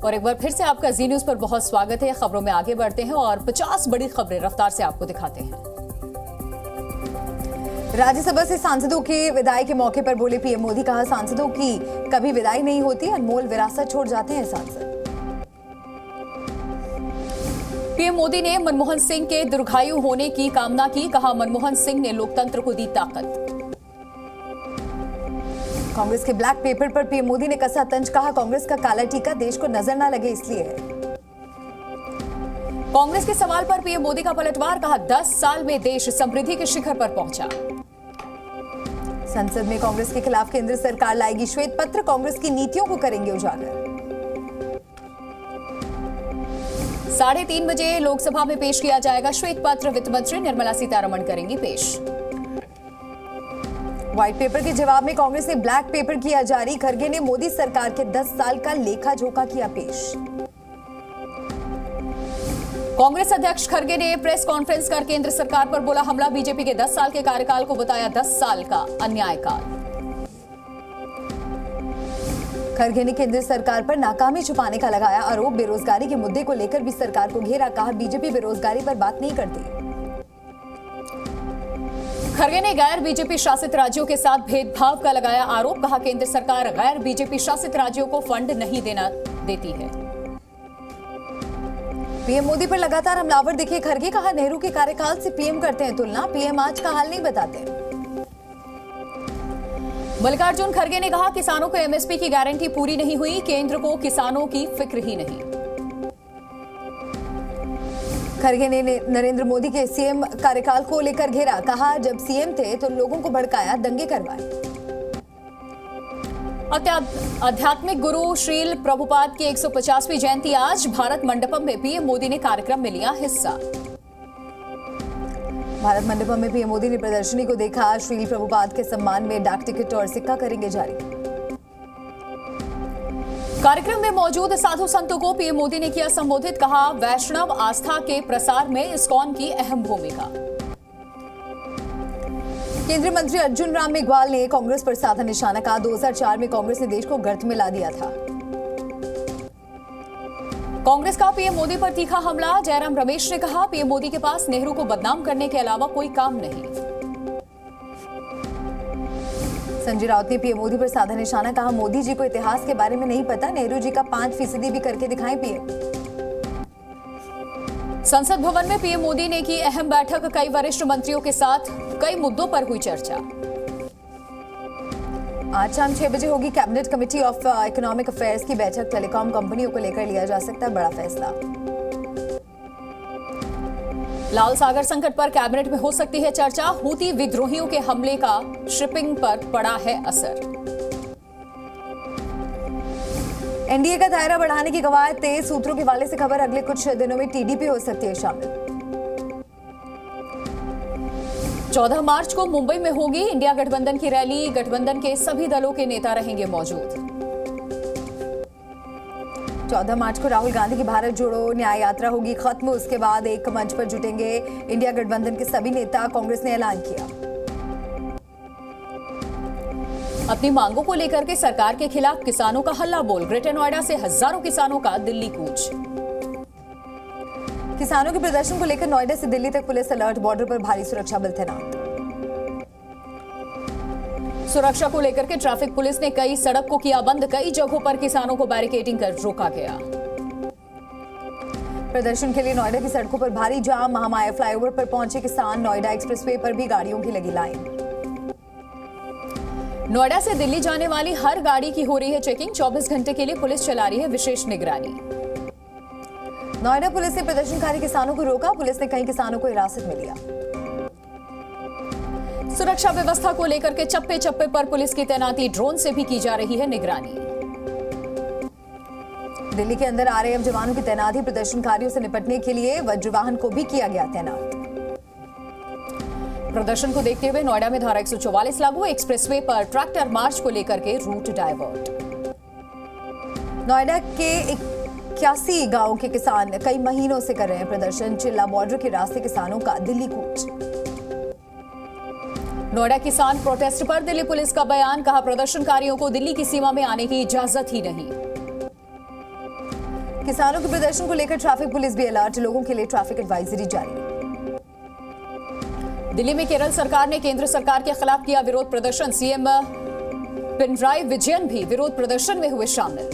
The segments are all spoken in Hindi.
और एक बार फिर से आपका जी न्यूज पर बहुत स्वागत है। खबरों में आगे बढ़ते हैं और 50 बड़ी खबरें रफ्तार से आपको दिखाते हैं। राज्यसभा से सांसदों की विदाई के मौके पर बोले पीएम मोदी, कहा सांसदों की कभी विदाई नहीं होती, अनमोल विरासत छोड़ जाते हैं सांसद। पीएम मोदी ने मनमोहन सिंह के दीर्घायु होने की कामना की, कहा मनमोहन सिंह ने लोकतंत्र को दी ताकत। कांग्रेस के ब्लैक पेपर पर पीएम मोदी ने कसा तंज, कहा कांग्रेस का काला टीका देश को नजर न लगे इसलिए है। कांग्रेस के सवाल पर पीएम मोदी का पलटवार, कहा 10 साल में देश समृद्धि के शिखर पर पहुंचा। संसद में कांग्रेस के खिलाफ केंद्र सरकार लाएगी श्वेत पत्र, कांग्रेस की नीतियों को करेंगे उजागर। 3:30 बजे लोकसभा में पेश किया जाएगा श्वेत पत्र, वित्त मंत्री निर्मला सीतारमण करेंगी पेश। व्हाइट पेपर के जवाब में कांग्रेस ने ब्लैक पेपर किया जारी, खरगे ने मोदी सरकार के 10 साल का लेखा जोखा किया पेश। कांग्रेस अध्यक्ष खरगे ने प्रेस कॉन्फ्रेंस कर केंद्र सरकार पर बोला हमला, बीजेपी के 10 साल के कार्यकाल को बताया 10 साल का अन्यायकाल। खरगे ने केंद्र सरकार पर नाकामी छुपाने का लगाया आरोप, बेरोजगारी के मुद्दे को लेकर भी सरकार को घेरा, कहा बीजेपी बेरोजगारी पर बात नहीं करती। खरगे ने गैर बीजेपी शासित राज्यों के साथ भेदभाव का लगाया आरोप, कहा केंद्र सरकार गैर बीजेपी शासित राज्यों को फंड नहीं देती है। पीएम मोदी पर लगातार हमलावर दिखे खरगे, कहा नेहरू के कार्यकाल से पीएम करते हैं तुलना, पीएम आज का हाल नहीं बताते। मल्लिकार्जुन खरगे ने कहा किसानों को एमएसपी की गारंटी पूरी नहीं हुई, केंद्र को किसानों की फिक्र ही नहीं। खरगे ने नरेंद्र मोदी के सीएम कार्यकाल को लेकर घेरा, कहा जब सीएम थे तो लोगों को भड़काया, दंगे करवाए। आध्यात्मिक गुरु श्रील प्रभुपाद की 150वीं जयंती आज, भारत मंडपम में पीएम मोदी ने कार्यक्रम में लिया हिस्सा। भारत मंडपम में पीएम मोदी ने प्रदर्शनी को देखा, श्रील प्रभुपाद के सम्मान में डाक टिकट और सिक्का करेंगे जारी। कार्यक्रम में मौजूद साधु संतों को पीएम मोदी ने किया संबोधित, कहा वैष्णव आस्था के प्रसार में इस्कॉन की अहम भूमिका। केंद्रीय मंत्री अर्जुन राम मेघवाल ने कांग्रेस पर साधा निशाना, कहा 2004 में कांग्रेस ने देश को गर्त में ला दिया था। कांग्रेस का पीएम मोदी पर तीखा हमला, जयराम रमेश ने कहा पीएम मोदी के पास नेहरू को बदनाम करने के अलावा कोई काम नहीं। संजय राउत ने पीएम मोदी पर साधा निशाना, कहा मोदी जी को इतिहास के बारे में नहीं पता, नेहरू जी का 5% भी करके दिखाएं पीएम। संसद भवन में पीएम मोदी ने की अहम बैठक, कई वरिष्ठ मंत्रियों के साथ कई मुद्दों पर हुई चर्चा। आज शाम 6 बजे होगी cabinet committee of economic affairs की बैठक, टेलीकॉम कंपनियों को लेकर लिया जा सकता है बड़ा फैसला। लाल सागर संकट पर कैबिनेट में हो सकती है चर्चा, हूती विद्रोहियों के हमले का शिपिंग पर पड़ा है असर। एनडीए का दायरा बढ़ाने की कवायद तेज, सूत्रों के हवाले से खबर, अगले कुछ दिनों में टीडीपी हो सकती है शामिल। 14 मार्च को मुंबई में होगी इंडिया गठबंधन की रैली, गठबंधन के सभी दलों के नेता रहेंगे मौजूद। 14 मार्च को राहुल गांधी की भारत जोड़ो न्याय यात्रा होगी खत्म, उसके बाद एक मंच पर जुटेंगे इंडिया गठबंधन के सभी नेता, कांग्रेस ने ऐलान किया। अपनी मांगों को लेकर के सरकार के खिलाफ किसानों का हल्ला बोल, ग्रेटर नोएडा से हजारों किसानों का दिल्ली कूच। किसानों के प्रदर्शन को लेकर नोएडा से दिल्ली तक पुलिस अलर्ट, बॉर्डर पर भारी सुरक्षा बल तैनात। सुरक्षा को लेकर के ट्रैफिक पुलिस ने कई सड़क को किया बंद, कई जगहों पर किसानों को बैरिकेडिंग कर रोका गया। प्रदर्शन के लिए नोएडा की सड़कों पर भारी जाम, महामाया फ्लाईओवर पर पहुंचे किसान, नोएडा एक्सप्रेसवे पर भी गाड़ियों की लगी लाइन। नोएडा से दिल्ली जाने वाली हर गाड़ी की हो रही है चेकिंग, 24 घंटे के लिए पुलिस चला रही है विशेष निगरानी। नोएडा पुलिस ने प्रदर्शनकारी किसानों को रोका, पुलिस ने कई किसानों को हिरासत में लिया। सुरक्षा व्यवस्था को लेकर के चप्पे चप्पे पर पुलिस की तैनाती, ड्रोन से भी की जा रही है निगरानी। दिल्ली के अंदर आरएएफ जवानों की तैनाती, प्रदर्शनकारियों से निपटने के लिए वज्रवाहन को भी किया गया तैनात। प्रदर्शन को देखते हुए नोएडा में धारा 144 लागू, एक्सप्रेसवे पर ट्रैक्टर मार्च को लेकर के रूट डायवर्ट। नोएडा के 81 गांवों के किसान कई महीनों से कर रहे हैं प्रदर्शन, चिल्ला बॉर्डर के रास्ते किसानों का दिल्ली कूच। नोएडा किसान प्रोटेस्ट पर दिल्ली पुलिस का बयान, कहा प्रदर्शनकारियों को दिल्ली की सीमा में आने की इजाजत ही नहीं। किसानों के प्रदर्शन को लेकर ट्रैफिक पुलिस भी अलर्ट, लोगों के लिए ट्रैफिक एडवाइजरी जारी। दिल्ली में केरल सरकार ने केंद्र सरकार के खिलाफ किया विरोध प्रदर्शन, सीएम पिनराई विजयन भी विरोध प्रदर्शन में हुए शामिल।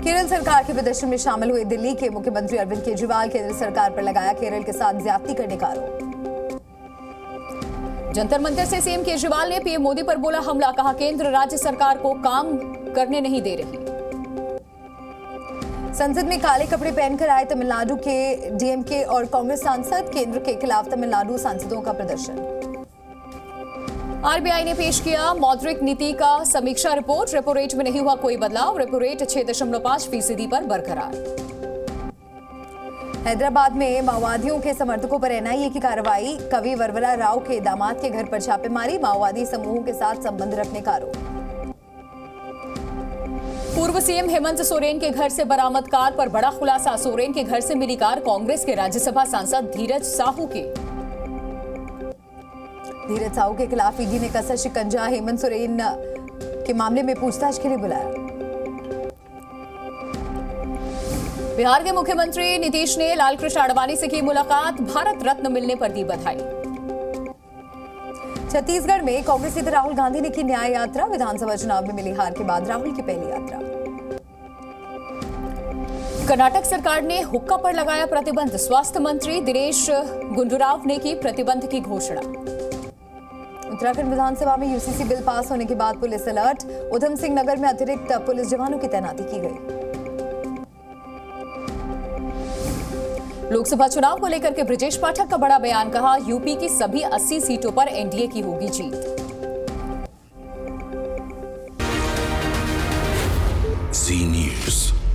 केरल सरकार के प्रदर्शन में शामिल हुए दिल्ली के मुख्यमंत्री अरविंद केजरीवाल, केंद्र सरकार पर लगाया केरल के साथ ज्यादती करने का आरोप। जंतर मंतर से सीएम केजरीवाल ने पीएम मोदी पर बोला हमला, कहा केंद्र राज्य सरकार को काम करने नहीं दे रही। संसद में काले कपड़े पहनकर आए तमिलनाडु के डीएमके और कांग्रेस सांसद, केंद्र के खिलाफ तमिलनाडु सांसदों का प्रदर्शन। आरबीआई ने पेश किया मौद्रिक नीति का समीक्षा रिपोर्ट, रेपो रेट में नहीं हुआ कोई बदलाव, रेपो रेट 6.5% पर बरकरार। हैदराबाद में माओवादियों के समर्थकों पर एनआईए की कार्रवाई, कवि वरवरा राव के दामाद के घर पर छापेमारी, माओवादी समूहों के साथ संबंध रखने का आरोप। पूर्व सीएम हेमंत सोरेन के घर से बरामद कार पर बड़ा खुलासा, सोरेन के घर से मिली कार कांग्रेस के राज्यसभा सांसद धीरज साहू के खिलाफ ईडी ने कसा शिकंजा, हेमंत सोरेन के मामले में पूछताछ के लिए बुलाया। बिहार के मुख्यमंत्री नीतीश ने लालकृष्ण आडवाणी से की मुलाकात, भारत रत्न मिलने पर दी बधाई। छत्तीसगढ़ में कांग्रेस नेता राहुल गांधी ने की न्याय यात्रा, विधानसभा चुनाव में मिली हार के बाद राहुल की पहली यात्रा। कर्नाटक सरकार ने हुक्का पर लगाया प्रतिबंध, स्वास्थ्य मंत्री दिनेश गुंडूराव ने की प्रतिबंध की घोषणा। उत्तराखंड विधानसभा में यूसीसी बिल पास होने के बाद पुलिस अलर्ट, उधम सिंह नगर में अतिरिक्त पुलिस जवानों की तैनाती की गई। लोकसभा चुनाव को लेकर के ब्रजेश पाठक का बड़ा बयान, कहा यूपी की सभी 80 सीटों पर एनडीए की होगी जीत। जी न्यूज़।